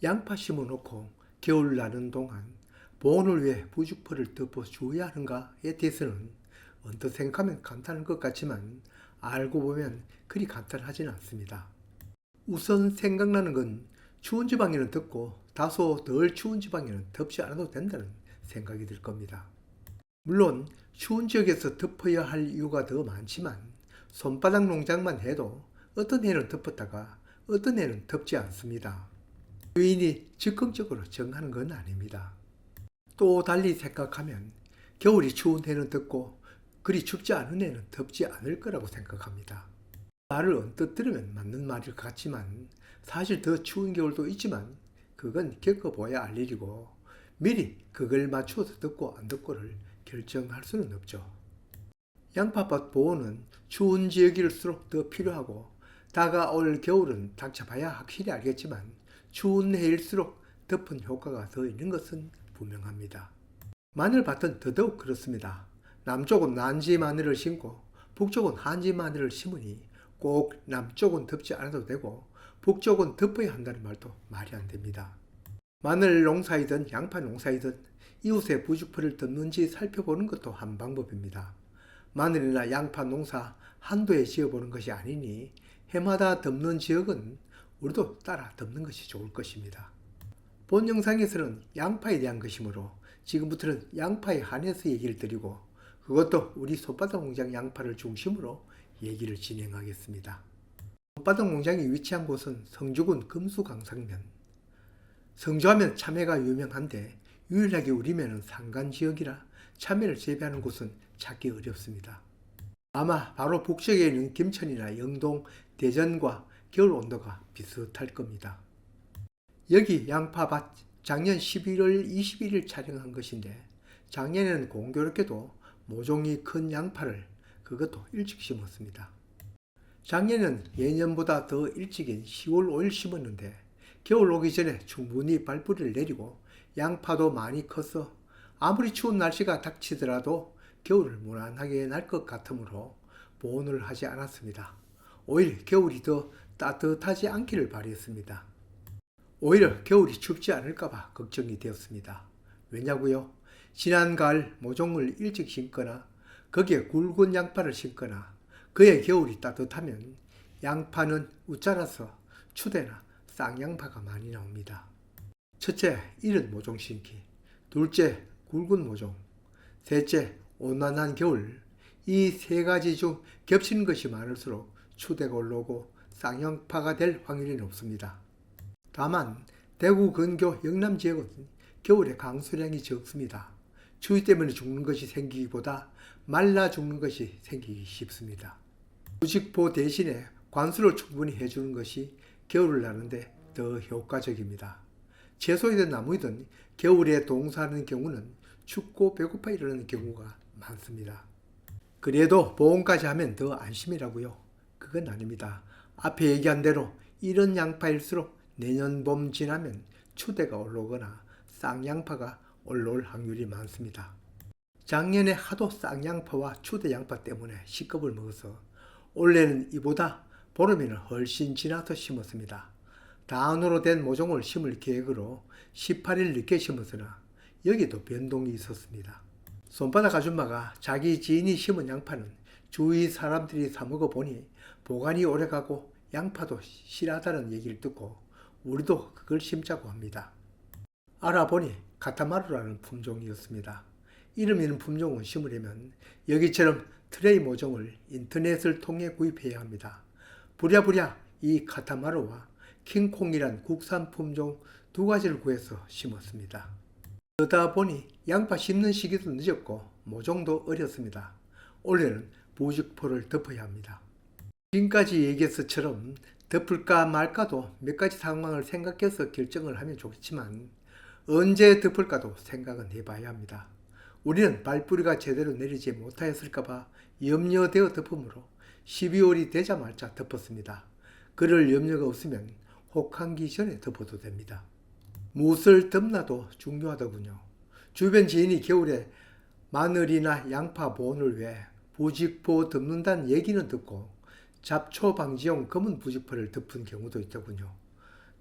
양파 심어놓고 겨울 나는 동안 보온을 위해 부직포를 덮어줘야 하는가에 대해서는 언뜻 생각하면 간단한 것 같지만 알고 보면 그리 간단하지는 않습니다. 우선 생각나는 건 추운 지방에는 덥고 다소 덜 추운 지방에는 덥지 않아도 된다는 생각이 들 겁니다. 물론 추운 지역에서 덮어야 할 이유가 더 많지만 손바닥 농장만 해도 어떤 해는 덮었다가 어떤 해는 덮지 않습니다. 요인이 즉흥적으로 정하는 건 아닙니다. 또 달리 생각하면 겨울이 추운 해는 덥고 그리 춥지 않은 해는 덥지 않을 거라고 생각합니다. 말을 언뜻 들으면 맞는 말일 것 같지만 사실 더 추운 겨울도 있지만 그건 겪어봐야 알 일이고 미리 그걸 맞추어서 덥고 안 덥고를 결정할 수는 없죠. 양파밭 보호는 추운 지역일수록 더 필요하고 다가올 겨울은 닥쳐봐야 확실히 알겠지만 추운 해일수록 덮은 효과가 더 있는 것은 분명합니다. 마늘밭은 더더욱 그렇습니다. 남쪽은 난지 마늘을 심고 북쪽은 한지 마늘을 심으니 꼭 남쪽은 덮지 않아도 되고 북쪽은 덮어야 한다는 말도 말이 안 됩니다. 마늘 농사이든 양파 농사이든 이웃의 부직포를 덮는지 살펴보는 것도 한 방법입니다. 마늘이나 양파 농사 한도에 지어보는 것이 아니니 해마다 덮는 지역은 우리도 따라 덮는 것이 좋을 것입니다. 본 영상에서는 양파에 대한 것이므로 지금부터는 양파에 한해서 얘기를 드리고 그것도 우리 손바닥 농장 양파를 중심으로 얘기를 진행하겠습니다. 손바닥 농장이 위치한 곳은 성주군 금수강상면. 성주하면 참외가 유명한데 유일하게 우리 면은 산간지역이라 참외를 재배하는 곳은 찾기 어렵습니다. 아마 바로 북쪽에 있는 김천이나 영동, 대전과 겨울 온도가 비슷할 겁니다. 여기 양파밭 작년 11월 21일 촬영한 것인데 작년에는 공교롭게도 모종이 큰 양파를 그것도 일찍 심었습니다. 작년에는 예년보다 더 일찍인 10월 5일 심었는데 겨울 오기 전에 충분히 발뿌리를 내리고 양파도 많이 커서 아무리 추운 날씨가 닥치더라도 겨울을 무난하게 날 것 같으므로 보온을 하지 않았습니다. 오히려 겨울이 더 따뜻하지 않기를 바랬습니다. 오히려 겨울이 춥지 않을까봐 걱정이 되었습니다. 왜냐고요? 지난 가을 모종을 일찍 심거나 거기에 굵은 양파를 심거나 그의 겨울이 따뜻하면 양파는 웃자라서 추대나 쌍양파가 많이 나옵니다. 첫째, 이른 모종 심기. 둘째, 굵은 모종. 셋째, 온난한 겨울. 이 세 가지 중 겹치는 것이 많을수록 추대가 올라오고 쌍양파가 될 확률이 높습니다. 다만 대구, 근교, 영남 지역은 겨울에 강수량이 적습니다. 추위 때문에 죽는 것이 생기기보다 말라 죽는 것이 생기기 쉽습니다. 부직포 대신에 관수를 충분히 해주는 것이 겨울을 나는데 더 효과적입니다. 채소이든 나무이든 겨울에 동사하는 경우는 춥고 배고파 이러는 경우가 많습니다. 그래도 보온까지 하면 더 안심이라고요? 그건 아닙니다. 앞에 얘기한 대로 이런 양파일수록 내년 봄 지나면 추대가 올라오거나 쌍양파가 올라올 확률이 많습니다. 작년에 하도 쌍양파와 추대양파 때문에 시겁을 먹어서 올해는 이보다 보름에는 훨씬 지나서 심었습니다. 다운으로 된 모종을 심을 계획으로 18일 늦게 심었으나 여기도 변동이 있었습니다. 손바닥 아줌마가 자기 지인이 심은 양파는 주위 사람들이 사 먹어보니 보관이 오래가고 양파도 실하다는 얘기를 듣고 우리도 그걸 심자고 합니다. 알아보니 카타마루라는 품종이었습니다. 이름 있는 품종을 심으려면 여기처럼 트레이 모종을 인터넷을 통해 구입해야 합니다. 부랴부랴 이 카타마루와 킹콩이란 국산 품종 두 가지를 구해서 심었습니다. 그러다 보니 양파 심는 시기도 늦었고 모종도 어렸습니다. 올해는 부직포를 덮어야 합니다. 지금까지 얘기했것처럼 덮을까 말까도 몇 가지 상황을 생각해서 결정을 하면 좋겠지만 언제 덮을까도 생각은 해봐야 합니다. 우리는 발뿌리가 제대로 내리지 못하였을까봐 염려되어 덮으므로 12월이 되자마자 덮었습니다. 그럴 염려가 없으면 혹한기 전에 덮어도 됩니다. 무엇을 덮나도 중요하더군요. 주변 지인이 겨울에 마늘이나 양파 보온을 위해 부직포 덮는다는 얘기는 듣고 잡초 방지용 검은 부직포를 덮은 경우도 있더군요.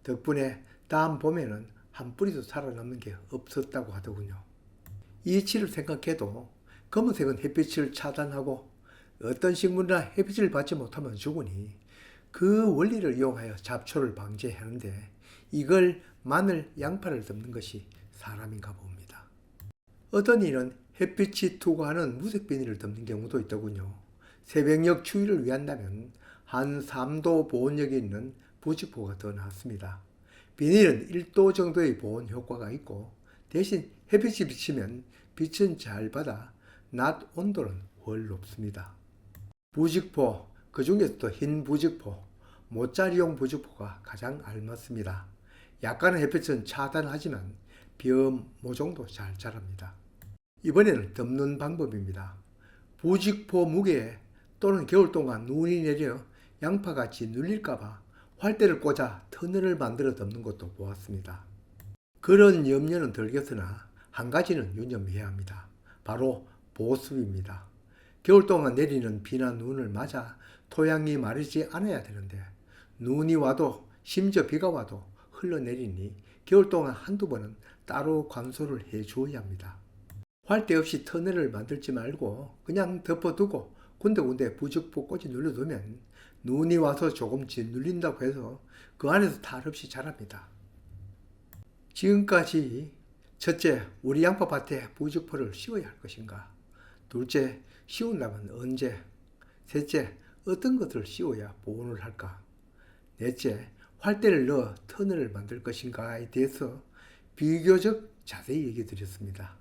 덕분에 다음 봄에는 한 뿌리도 살아남는 게 없었다고 하더군요. 이 이치를 생각해도 검은색은 햇빛을 차단하고 어떤 식물이나 햇빛을 받지 못하면 죽으니 그 원리를 이용하여 잡초를 방지하는데 이걸 마늘, 양파를 덮는 것이 사람인가 봅니다. 어떤 이는 햇빛이 투과하는 무색 비닐을 덮는 경우도 있더군요. 새벽녘 추위를 위한다면 한 3도 보온력이 있는 부직포가 더 낫습니다. 비닐은 1도 정도의 보온 효과가 있고 대신 햇빛이 비치면 빛은 잘 받아 낮 온도는 훨 높습니다. 부직포, 그 중에서도 흰 부직포, 모짜리용 부직포가 가장 알맞습니다. 약간의 햇빛은 차단하지만 비염, 모종도 잘 자랍니다. 이번에는 덮는 방법입니다. 부직포 무게에 또는 겨울 동안 눈이 내려 양파같이 눌릴까봐 활대를 꽂아 터널을 만들어 덮는 것도 보았습니다. 그런 염려는 덜 겠으나 한 가지는 유념해야 합니다. 바로 보습입니다. 겨울 동안 내리는 비나 눈을 맞아 토양이 마르지 않아야 되는데 눈이 와도 심지어 비가 와도 흘러내리니 겨울 동안 한두 번은 따로 관수를 해주어야 합니다. 활대 없이 터널을 만들지 말고 그냥 덮어두고 군데군데 부직포 꽂이 눌러두면 눈이 와서 조금씩 눌린다고 해서 그 안에서 탈 없이 자랍니다. 지금까지 첫째, 우리 양파밭에 부직포를 씌워야 할 것인가? 둘째, 씌운다면 언제? 셋째, 어떤 것을 씌워야 보온을 할까? 넷째, 활대를 넣어 터널을 만들 것인가에 대해서 비교적 자세히 얘기 드렸습니다.